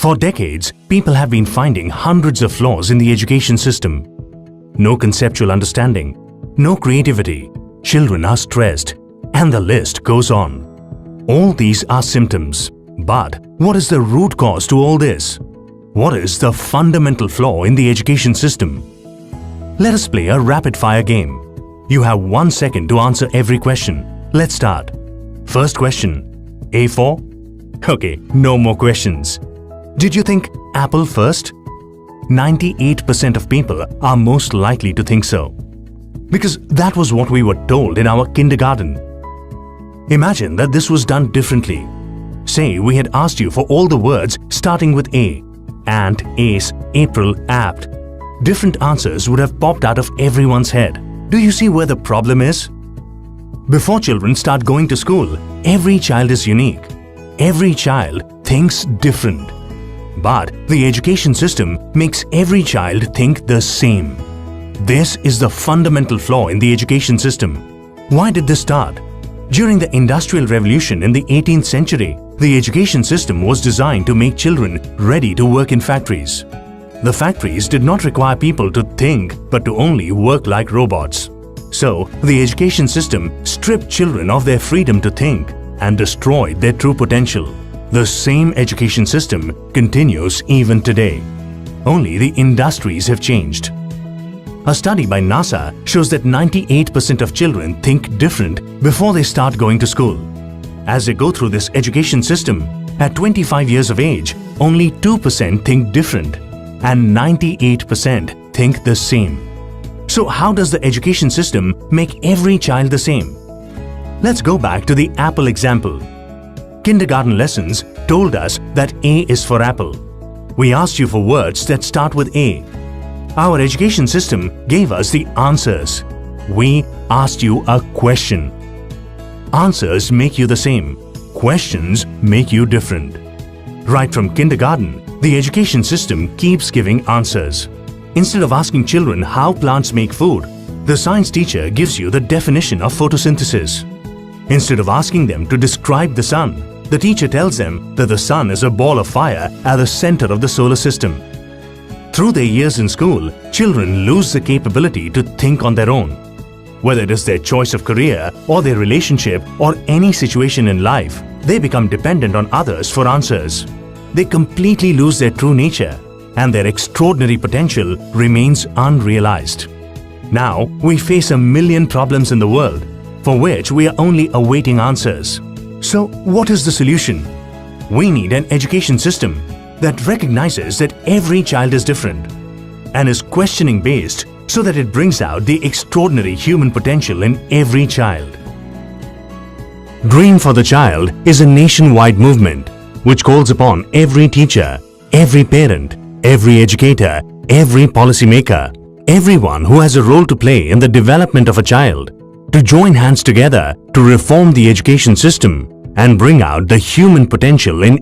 For decades, people have been finding hundreds of flaws in the education system. No conceptual understanding, no creativity, children are stressed, and the list goes on. All these are symptoms. But what is the root cause to all this? What is the fundamental flaw in the education system? Let us play a rapid-fire game. You have 1 second to answer every question. Let's start. First question. A4? Okay, no more questions. Did you think apple first? 98% of people are most likely to think so. Because that was what we were told in our kindergarten. Imagine that this was done differently. Say we had asked you for all the words starting with A. Ant, ace, April, apt. Different answers would have popped out of everyone's head. Do you see where the problem is? Before children start going to school, every child is unique. Every child thinks different. But the education system makes every child think the same. This is the fundamental flaw in the education system. Why did this start? During the Industrial Revolution in the 18th century, the education system was designed to make children ready to work in factories. The factories did not require people to think but to only work like robots. So, the education system stripped children of their freedom to think and destroyed their true potential. The same education system continues even today. Only the industries have changed. A study by NASA shows that 98% of children think different before they start going to school. As they go through this education system, at 25 years of age, only 2% think different and 98% think the same. So how does the education system make every child the same? Let's go back to the apple example. Kindergarten lessons told us that A is for apple. We asked you for words that start with A. Our education system gave us the answers. We asked you a question. Answers make you the same. Questions make you different. Right from kindergarten, the education system keeps giving answers. Instead of asking children how plants make food, the science teacher gives you the definition of photosynthesis. Instead of asking them to describe the sun, the teacher tells them that the sun is a ball of fire at the center of the solar system. Through their years in school, children lose the capability to think on their own. Whether it is their choice of career or their relationship or any situation in life, they become dependent on others for answers. They completely lose their true nature, and their extraordinary potential remains unrealized. Now, we face a million problems in the world, for which we are only awaiting answers. So, what is the solution? We need an education system that recognizes that every child is different and is questioning based so that it brings out the extraordinary human potential in every child. Dream for the Child is a nationwide movement which calls upon every teacher, every parent, every educator, every policymaker, everyone who has a role to play in the development of a child to join hands together to reform the education system and bring out the human potential in